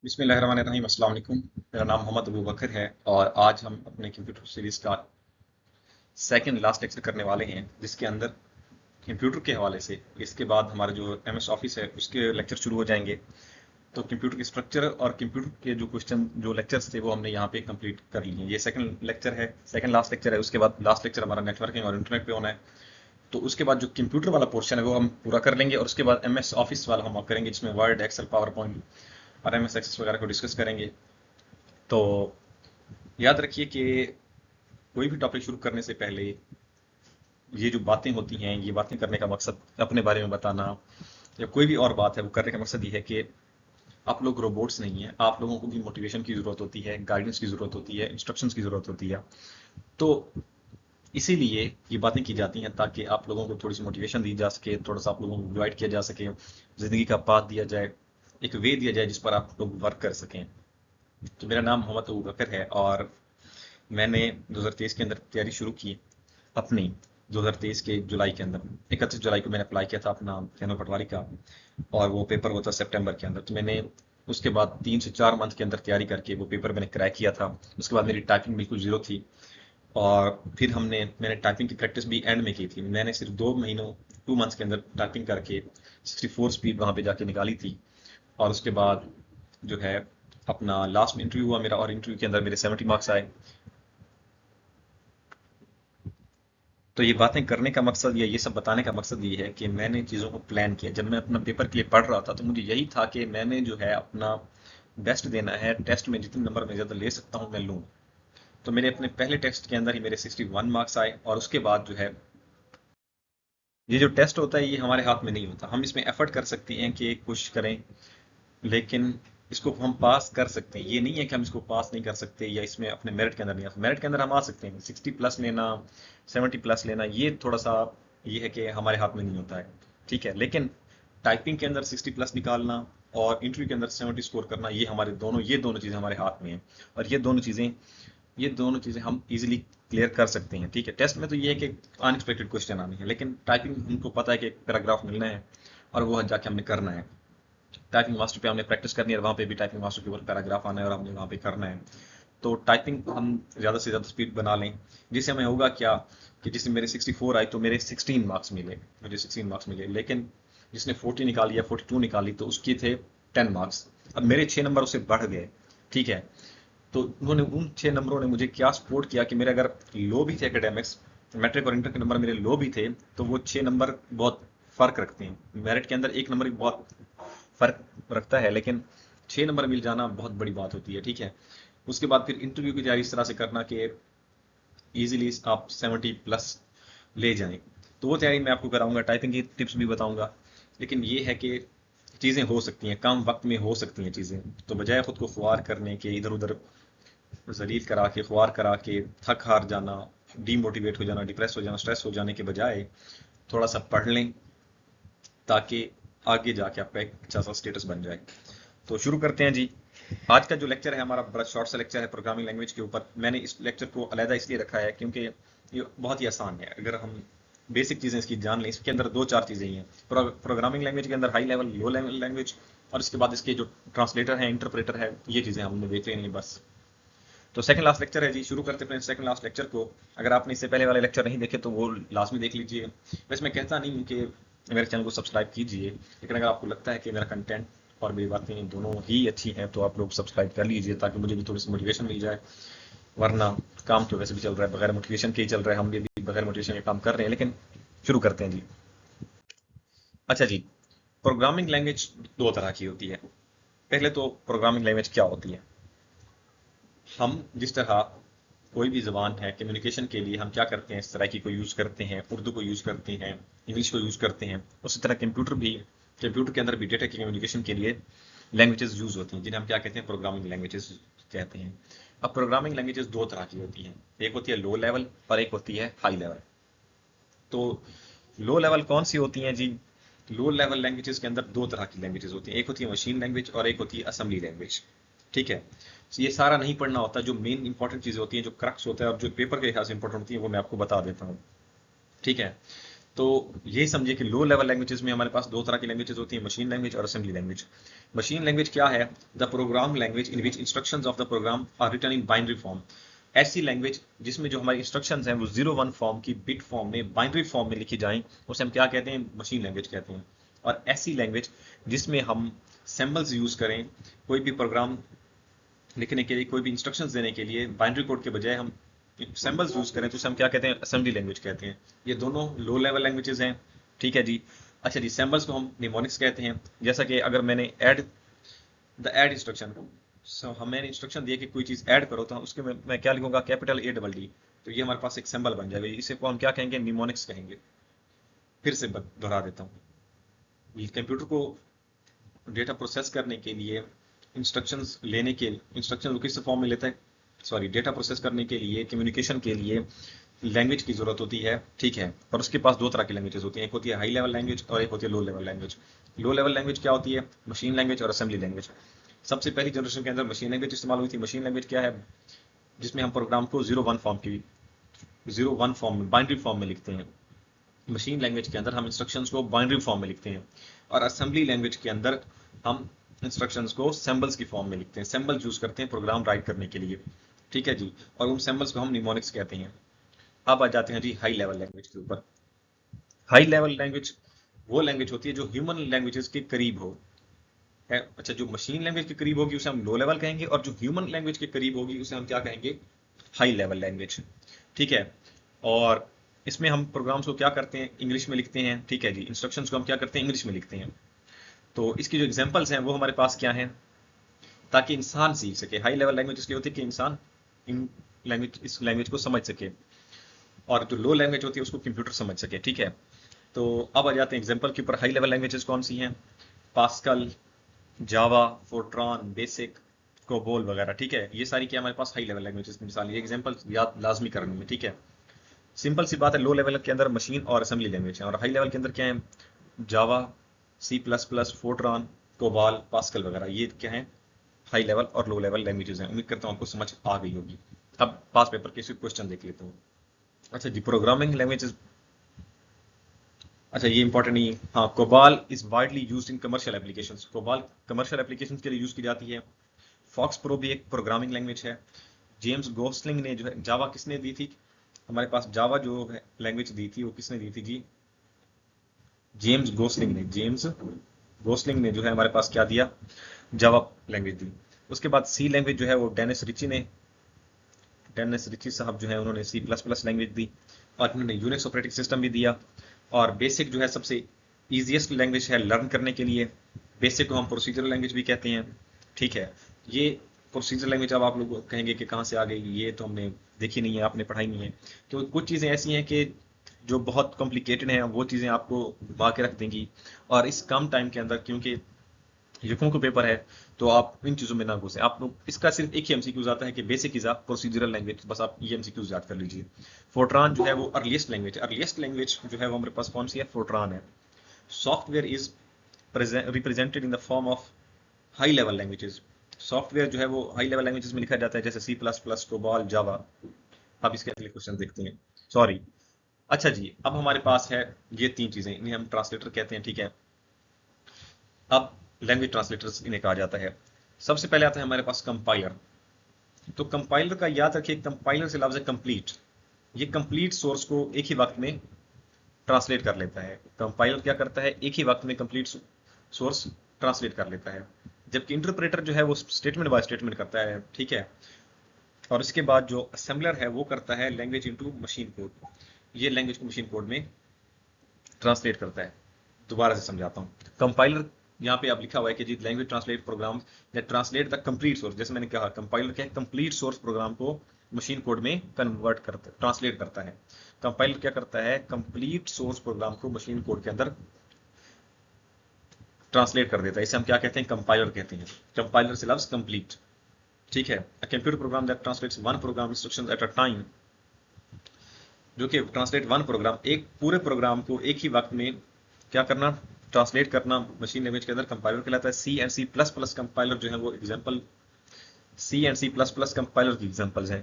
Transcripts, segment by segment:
बिस्मिल्लाहिर्रहमानिर्रहीम। अस्सलाम वालेकुम। मेरा नाम मोहम्मद अबू बकर है और आज हम अपने कंप्यूटर सीरीज़ का सेकंड लास्ट लेक्चर करने वाले हैं, जिसके अंदर कंप्यूटर के हवाले से इसके बाद हमारा जो एमएस ऑफिस है उसके लेक्चर शुरू हो जाएंगे। तो कंप्यूटर के स्ट्रक्चर और कंप्यूटर के जो क्वेश्चन जो लेक्चर्स थे वो हमने यहाँ पे कंप्लीट कर लिए हैं। ये सेकंड लेक्चर है, सेकंड लास्ट लेक्चर है। उसके बाद लास्ट लेक्चर हमारा नेटवर्किंग और इंटरनेट पे होना है। तो उसके बाद जो कंप्यूटर वाला पोर्शन है वो हम पूरा कर लेंगे और उसके बाद एमएस ऑफिस वाला हम करेंगे, जिसमें वर्ड, एक्सेल, पावर पॉइंट और एमएस एक्सेस वगैरह को डिस्कस करेंगे। तो याद रखिए कि कोई भी टॉपिक शुरू करने से पहले ये जो बातें होती हैं, ये बातें करने का मकसद अपने बारे में बताना या कोई भी और बात है, वो करने का मकसद ये है कि आप लोग रोबोट्स नहीं हैं। आप लोगों को भी मोटिवेशन की ज़रूरत होती है, गाइडेंस की ज़रूरत होती है, इंस्ट्रक्शंस की ज़रूरत होती है। तो इसीलिए ये बातें की जाती हैं ताकि आप लोगों को थोड़ी सी मोटिवेशन दी जा सके, थोड़ा सा आप लोगों को गाइड किया जा सके, ज़िंदगी का पाथ दिया जाए, एक वे दिया जाए जिस पर आप लोग वर्क कर सकें। तो मेरा नाम मोहम्मद अबू बकर है और मैंने 2023 के अंदर तैयारी शुरू की अपनी। 2023 के जुलाई के अंदर 31 जुलाई को मैंने अप्लाई किया था अपना कैनो पटवारी का, और वो पेपर होता सितंबर के अंदर। तो मैंने उसके बाद 3 से 4 मंथ के अंदर तैयारी करके वो पेपर मैंने क्रैक किया था। उसके बाद मेरी टाइपिंग बिल्कुल जीरो थी और फिर मैंने टाइपिंग की प्रैक्टिस भी एंड में की थी। मैंने सिर्फ 2 महीनों 2 मंथ्स के अंदर टाइपिंग करके 64 स्पीड वहाँ पे जाके निकाली थी। और उसके बाद जो है अपना लास्ट में इंटरव्यू हुआ मेरा, और इंटरव्यू के अंदर मेरे 70 मार्क्स आए। तो ये बातें करने का मकसद या ये सब बताने का मकसद ये है कि मैंने चीज़ों को प्लान किया। जब मैं अपना पेपर के लिए पढ़ रहा था तो मुझे यही था कि मैंने जो है अपना बेस्ट देना है, टेस्ट में जितने नंबर मैं ज़्यादा ले सकता हूँ मैं लूँ। तो मेरे अपने पहले टेस्ट के अंदर ही मेरे 61 मार्क्स आए। और उसके बाद जो है ये जो टेस्ट होता है ये हमारे हाथ में नहीं होता। हम इसमें एफर्ट कर सकते हैं कि कोशिश करें, लेकिन इसको हम पास कर सकते हैं। ये नहीं है कि हम इसको पास नहीं कर सकते या इसमें अपने मेरिट के अंदर नहीं आ सकते। मेरिट के अंदर हम आ सकते हैं, 60 प्लस लेना, 70 प्लस लेना, ये थोड़ा सा ये है कि हमारे हाथ में नहीं होता है। ठीक है, लेकिन टाइपिंग के अंदर 60 प्लस निकालना और इंटरव्यू के अंदर 70 स्कोर करना, ये दोनों चीज़ें हमारे हाथ में हैं। और ये दोनों चीज़ें हम इजीली क्लियर कर सकते हैं। ठीक है, टेस्ट में तो ये है कि अनएक्सपेक्टेड क्वेश्चन आने हैं, लेकिन टाइपिंग हमको पता है कि एक पैराग्राफ मिलना है और वो जाके हमने करना है। टाइपिंग मास्टर पे हमने प्रैक्टिस करनी है और वहाँ पे भी टाइपिंग मास्टर के ऊपर पैराग्राफ आना है और हमने वहाँ पे करना है। तो टाइपिंग हम ज़्यादा से ज़्यादा स्पीड बना लें, जिससे हमें होगा क्या कि जिससे मेरे 64 आए तो मेरे 16 मार्क्स मिले। लेकिन जिसने 40 निकाली या 42 निकाली तो उसके थे 10 मार्क्स। अब मेरे 6 नंबर उससे बढ़ गए। ठीक है, तो उन्होंने उन 6 नंबरों ने मुझे क्या सपोर्ट किया कि मेरे अगर लो भी थे एकेडमिक्स, मैट्रिक और इंटर के नंबर मेरे लो भी थे, तो वो 6 नंबर बहुत फर्क रखते हैं। मेरिट के अंदर एक नंबर भी बहुत फर्क रखता है, लेकिन 6 नंबर मिल जाना बहुत बड़ी बात होती है। ठीक है, उसके बाद फिर इंटरव्यू की तैयारी इस तरह से करना कि इजीली आप 70 प्लस ले जाएं। तो वो तैयारी मैं आपको कराऊंगा, टाइपिंग की टिप्स भी बताऊंगा। लेकिन ये है कि चीज़ें हो सकती हैं, कम वक्त में हो सकती हैं चीज़ें। तो बजाय खुद को ख्वार करने के, इधर उधर जलील करा के, ख्वार करा के थक हार जाना, डीमोटिवेट हो जाना, डिप्रेस हो जाना, स्ट्रेस हो जाने के बजाय थोड़ा सा पढ़ लें ताकि आगे जाके आपका एक अच्छा सा स्टेटस बन जाए। तो शुरू करते हैं जी। आज का जो लेक्चर है हमारा बड़ा शॉर्ट सा लेक्चर है प्रोग्रामिंग लैंग्वेज के ऊपर। मैंने इस लेक्चर को अलहदा इसलिए रखा है क्योंकि ये बहुत ही आसान है। अगर हम बेसिक चीज़ें इसकी जान लें, इसके अंदर 2-4 चीज़ें ही हैं। प्रोग्रामिंग लैंग्वेज के अंदर high level, low level language, और इसके बाद इसके जो ट्रांसलेटर है, इंटरप्रेटर है, ये चीज़ें हमने देख लेनी है बस। तो सेकंड लास्ट लेक्चर है जी, शुरू करते हैं सेकंड लास्ट लेक्चर को। अगर आपने इससे पहले वाले लेक्चर नहीं देखे तो वो लाजमी देख लीजिए। वैसे मैं कहता नहीं हूँ कि मेरे चैनल को सब्सक्राइब कीजिए, लेकिन अगर आपको लगता है कि मेरा कंटेंट और मेरी बातें दोनों ही अच्छी हैं तो आप लोग सब्सक्राइब कर लीजिए ताकि मुझे भी थोड़ी सी मोटिवेशन मिल जाए। वरना काम तो वैसे भी चल रहा है, बगैर मोटिवेशन के ही चल रहा है। हम भी बगैर मोटिवेशन के काम कर रहे हैं, लेकिन शुरू करते हैं जी। अच्छा जी, प्रोग्रामिंग लैंग्वेज दो तरह की होती है। पहले तो प्रोग्रामिंग लैंग्वेज क्या होती है। हम जिस तरह कोई भी ज़बान है कम्युनिकेशन के लिए हम क्या करते हैं, सराइकी को यूज़ करते हैं, उर्दू को यूज़ करते हैं, इंग्लिश को यूज़ करते हैं, उसी तरह कंप्यूटर के अंदर भी डेटा की कम्युनिकेशन के लिए लैंग्वेजेस यूज़ होती हैं, जिन्हें हम क्या कहते हैं, प्रोग्रामिंग लैंग्वेजेस कहते हैं। अब प्रोग्रामिंग लैंग्वेजेस दो तरह की होती हैं, एक होती है लो लेवल और एक होती है हाई लेवल। तो लो लेवल कौन सी होती हैं जी। लो लेवल लैंग्वेजेस के अंदर दो तरह की लैंग्वेजेस होती हैं, एक होती है मशीन लैंग्वेज और एक होती है असेंबली लैंग्वेज। ठीक है, तो ये सारा नहीं पढ़ना होता। जो मेन इंपॉर्टेंट चीज़ें होती हैं, जो क्रक्स होता है और जो पेपर के लिहाज से इंपॉर्टेंट होती है, वो मैं आपको बता देता हूँ। ठीक है, तो यही समझिए कि लो लेवल लैंग्वेजेस में हमारे पास दो तरह की लैंग्वेजेस होती हैं, मशीन लैंग्वेज और असेंबली लैंग्वेज। मशीन लैंग्वेज क्या है? The program language in which instructions of the program are written in binary form. ऐसी लैंग्वेज जिसमें जो हमारी इंस्ट्रक्शंस हैं वो 0-1 फॉर्म की बिट फॉर्म में, बाइनरी फॉर्म में लिखी जाएं, उसे हम क्या कहते हैं? मशीन लैंग्वेज कहते हैं। और ऐसी लैंग्वेज जिसमें हम सिंबल्स यूज करें, कोई भी प्रोग्राम लिखने के लिए, कोई भी इंस्ट्रक्शंस देने के लिए बाइनरी कोड के बजाय हम सिंबल्स यूज करें, तो उसे हम क्या कहते हैं? असेंबली लैंग्वेज कहते हैं। ये दोनों लो लेवल लैंग्वेजेस हैं, ठीक है जी। अच्छा जी, सिंबल्स को हम निमोनिक्स कहते हैं। जैसा कि अगर मैंने ऐड इंस्ट्रक्शन, मैंने इंस्ट्रक्शन दिया कि कोई चीज ऐड करो, तो उसके में मैं क्या लिखूंगा? Capital ADD। तो ये हमारे पास एक सिंबल बन जाएगा, इसे को हम क्या कहेंगे? निमोनिक्स कहेंगे। फिर से दोहरा देता हूँ, ये कंप्यूटर को डेटा प्रोसेस करने के लिए, इंस्ट्रक्शंस लेने के, इंस्ट्रक्शन को किस फॉर्म में लेता है, सॉरी, डेटा प्रोसेस करने के लिए, कम्युनिकेशन के लिए लैंग्वेज की जरूरत होती है, ठीक है। और उसके पास दो तरह की लैंग्वेजेस होती हैं, एक होती है हाई लेवल लैंग्वेज और एक होती है low level language. Low level language क्या होती है? मशीन लैंग्वेज और असेंबली लैंग्वेज। सबसे पहली जनरेशन के अंदर मशीन लैंग्वेज इस्तेमाल हुई थी। मशीन लैंग्वेज क्या है? जिसमें हम प्रोग्राम को 0-1 फॉर्म में, बाइनरी फॉर्म में लिखते हैं। मशीन लैंग्वेज के अंदर हम इंस्ट्रक्शंस को बाइनरी फॉर्म में लिखते हैं, और असेंबली लैंग्वेज के अंदर हम इंस्ट्रक्शंस को सिंबल्स की फॉर्म में लिखते हैं। सिंबल यूज करते हैं प्रोग्राम राइट करने के लिए, ठीक है जी। और उन सिंबल्स को हम निमोनिक्स कहते हैं। अब आ जाते हैं जी हाई लेवल लैंग्वेज के ऊपर। हाई लेवल लैंग्वेज वो लैंग्वेज होती है जो ह्यूमन लैंग्वेजेस के करीब हो है। अच्छा, जो मशीन लैंग्वेज के करीब होगी उसे हम लो लेवल कहेंगे, और जो ह्यूमन लैंग्वेज के करीब होगी उसे हम क्या कहेंगे? हाई लेवल लैंग्वेज, ठीक है। और इसमें हम प्रोग्राम्स को क्या करते हैं? इंग्लिश में लिखते हैं, ठीक है जी। इंस्ट्रक्शंस को हम क्या करते हैं? इंग्लिश में लिखते हैं। तो इसकी जो एग्जांपल्स हैं वो हमारे पास क्या हैं, ताकि इंसान सीख सके। हाई लेवल लैंग्वेज इसलिए होती है कि इंसान इस लैंग्वेज को समझ सके, और जो लो लैंग्वेज होती है उसको कंप्यूटर समझ सके, ठीक है। तो अब आ जाते हैं एग्जांपल के ऊपर। हाई लेवल लैंग्वेजेस कौन सी हैं? पास्कल, जावा, फोर्ट्रॉन, बेसिक, कोबोल वगैरह, ठीक है। ये सारी क्या हमारे पास हाई लेवल लैंग्वेजेस की मिसाल, ये एग्जांपल याद लाजमी करने में, ठीक है। सिंपल सी बात है, लो लेवल के अंदर मशीन और असेंबली लैंग्वेज है, और हाई लेवल के अंदर क्या है? जावा, C++, फोर्ट्रॉन, कोबाल, पास्कल वगैरह, ये क्या है? हाई लेवल और लो लेवल लैंग्वेजेस हैं। उम्मीद करता हूँ आपको समझ आ गई होगी। अब पास पेपर के क्वेश्चन देख लेते हैं। अच्छा जी, प्रोग्रामिंग लैंग्वेजेस। अच्छा, ये इंपॉर्टेंट नहीं है। हाँ, COBOL is widely used in commercial applications. COBOL commercial applications के लिए यूज की जाती है। फॉक्स प्रो भी एक प्रोग्रामिंग लैंग्वेज है। जेम्स गोस्लिंग ने जो है जावा किसने दी थी? हमारे पास जावा जो है लैंग्वेज दी थी वो किसने दी थी जी? जेम्स गोस्लिंग ने जो है हमारे पास क्या दिया? जावा लैंग्वेज दी। उसके बाद सी लैंग्वेज जो है वो डेनिस रिची साहब जो है उन्होंने C++ लैंग्वेज दी, और उन्होंने यूनिक्स ऑपरेटिंग सिस्टम भी दिया। और बेसिक जो है सबसे ईजिएस्ट लैंग्वेज है लर्न करने के लिए। बेसिक को हम प्रोसीजरल लैंग्वेज भी कहते हैं, ठीक है। ये प्रोसीजरल लैंग्वेज, अब आप लोग कहेंगे कि कहाँ से आ गई, ये तो हमने देखी नहीं है, आपने पढ़ाई नहीं है। तो कुछ चीज़ें ऐसी हैं कि जो बहुत कॉम्प्लिकेटेड हैं, वो चीज़ें आपको दबा के रख देंगी। और इस कम टाइम के अंदर, क्योंकि युकों को पेपर है, तो आप इन चीज़ों में ना घुसे। आप लोग, इसका सिर्फ एक ही एमसीक्यूज आता है कि basic is a procedural language, बस आप ये एमसीक्यूज याद कर लीजिए। फोर्ट्रान जो है वो अर्लीस्ट लैंग्वेज है। अर्लीस्ट लैंग्वेज जो है वो हमारे पास कौन सी है? फोर्ट्रान है। Software is represented in the form of high level languages. Software जो है वो हाई लेवल लैंग्वेजेस में लिखा जाता है, जैसे C++, कोबाल, जावा। अब इसके अगले क्वेश्चन देखते हैं, सॉरी। अच्छा जी, अब हमारे पास है ये तीन चीजें, इन्हें हम ट्रांसलेटर कहते हैं, ठीक है। अब लैंग्वेज ट्रांसलेटर्स इन्हें कहा जाता है। सबसे पहले आता है हमारे पास कंपाइलर। तो कंपाइलर का याद रखिए, कंपाइलर से लफ्ज है कंप्लीट। ये कंप्लीट सोर्स को एक ही वक्त में ट्रांसलेट कर लेता है। कंपाइलर क्या करता है? एक ही वक्त में कंप्लीट सोर्स ट्रांसलेट कर लेता है। जबकि इंटरप्रेटर जो है वो स्टेटमेंट बाय स्टेटमेंट करता है, ठीक है। और इसके बाद जो असेंबलर है वो करता है लैंग्वेज इनटू मशीन कोड। ये लैंग्वेज को मशीन कोड में ट्रांसलेट करता है। दोबारा से समझाता हूँ। कंपाइलर, यहाँ पे आप लिखा हुआ है कि जी language translate program that translate the complete source. जैसे मैंने कहा, कंपाइलर क्या है? कंप्लीट सोर्स प्रोग्राम को मशीन कोड में कन्वर्ट करता, ट्रांसलेट करता है। कंपाइलर क्या करता है? कंप्लीट सोर्स प्रोग्राम को मशीन कोड के अंदर ट्रांसलेट कर देता है। इसे हम क्या कहते हैं? कंपाइलर कहते हैं। कंपाइलर से लफ्ज कंप्लीट, ठीक है। A computer program that translates one program instructions at a time. जो कि ट्रांसलेट वन प्रोग्राम, एक पूरे प्रोग्राम को एक ही वक्त में क्या करना? ट्रांसलेट करना मशीन लैंग्वेज के अंदर कंपाइलर कहलाता है। C++ कंपाइलर जो है वो एग्जांपल, C++ कंपाइलर की एग्जांपल्स हैं।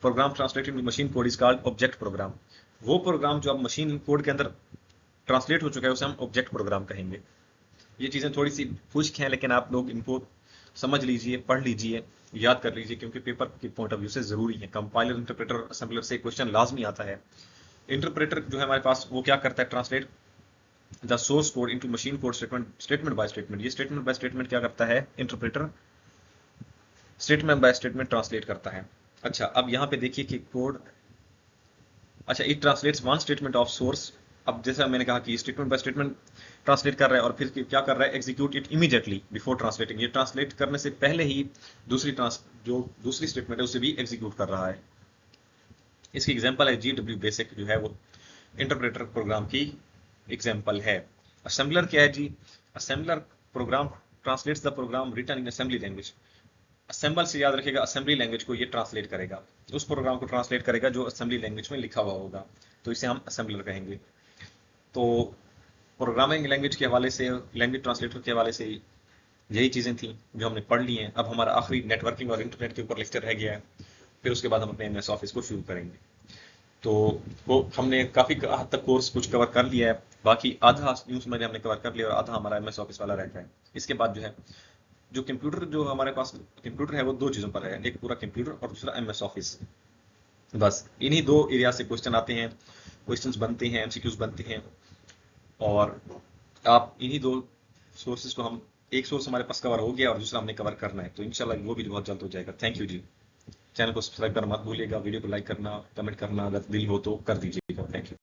Program translated in machine code is called object program. वो प्रोग्राम जो आप मशीन कोड के अंदर ट्रांसलेट हो चुका है उसे हम ऑब्जेक्ट प्रोग्राम कहेंगे। ये चीज़ें थोड़ी सी खुश्क हैं, लेकिन आप लोग इनको समझ लीजिए, पढ़ लीजिए, याद कर लीजिए, क्योंकि पेपर के पॉइंट ऑफ व्यू से ज़रूरी है। कंपाइलर, इंटरप्रेटर, असेंबलर से क्वेश्चन लाजमी आता है। इंटरप्रेटर जो है हमारे पास, वो क्या करता है, translate the source code into machine code statement, statement by statement. ये स्टेटमेंट बाय स्टेटमेंट क्या करता है, interpreter statement by statement translate करता है। अच्छा, अब यहाँ पे देखिए कि कोड, अच्छा, it translates one statement of source. अब जैसा मैंने कहा कि स्टेटमेंट बाय स्टेटमेंट ट्रांसलेट कर रहा है, और फिर क्या कर रहा है, execute it immediately before translating. ये ट्रांसलेट करने से पहले ही जो दूसरी स्टेटमेंट है उसे भी एग्जीक्यूट कर रहा है। इसकी एग्जांपल है GW बेसिक, जो है वो इंटरप्रेटर प्रोग्राम की एग्जांपल है। असेंबलर क्या है जी, assembler program translates the program written in assembly language. Assemble से याद रखिएगा, असेंबली लैंग्वेज को ये ट्रांसलेट करेगा, उस प्रोग्राम को ट्रांसलेट करेगा जो असेंबली लैंग्वेज में लिखा हुआ होगा, तो इसे हम असेंबलर कहेंगे। तो प्रोग्रामिंग लैंग्वेज के हवाले से, लैंग्वेज ट्रांसलेटर के हवाले से यही चीज़ें थी जो हमने पढ़ ली हैं। अब हमारा आखिरी नेटवर्किंग और इंटरनेट के ऊपर लेक्चर रह गया है, फिर उसके बाद हम अपने MS ऑफिस को शुरू करेंगे। तो वो हमने काफ़ी हद तक कोर्स कुछ कवर कर लिया है, बाकी आधा न्यूज़ में हमने कवर कर लिया और आधा हमारा MS ऑफिस वाला रहता है। इसके बाद जो है, जो कंप्यूटर, जो हमारे पास कंप्यूटर है वो दो चीज़ों पर है, एक पूरा कंप्यूटर और दूसरा MS ऑफिस। बस इन्हीं दो एरिया से क्वेश्चन आते हैं, क्वेश्चंस बनते हैं, MCQs बनते हैं, और आप इन्हीं दो सोर्सेज को, हम एक सोर्स हमारे पास कवर हो गया और दूसरा हमने कवर करना है, तो इंशाल्लाह वो भी बहुत जल्द हो जाएगा। थैंक यू जी। चैनल को सब्सक्राइब करना मत भूलिएगा, वीडियो को लाइक करना, कमेंट करना, अगर दिल हो तो कर दीजिएगा। Thank you.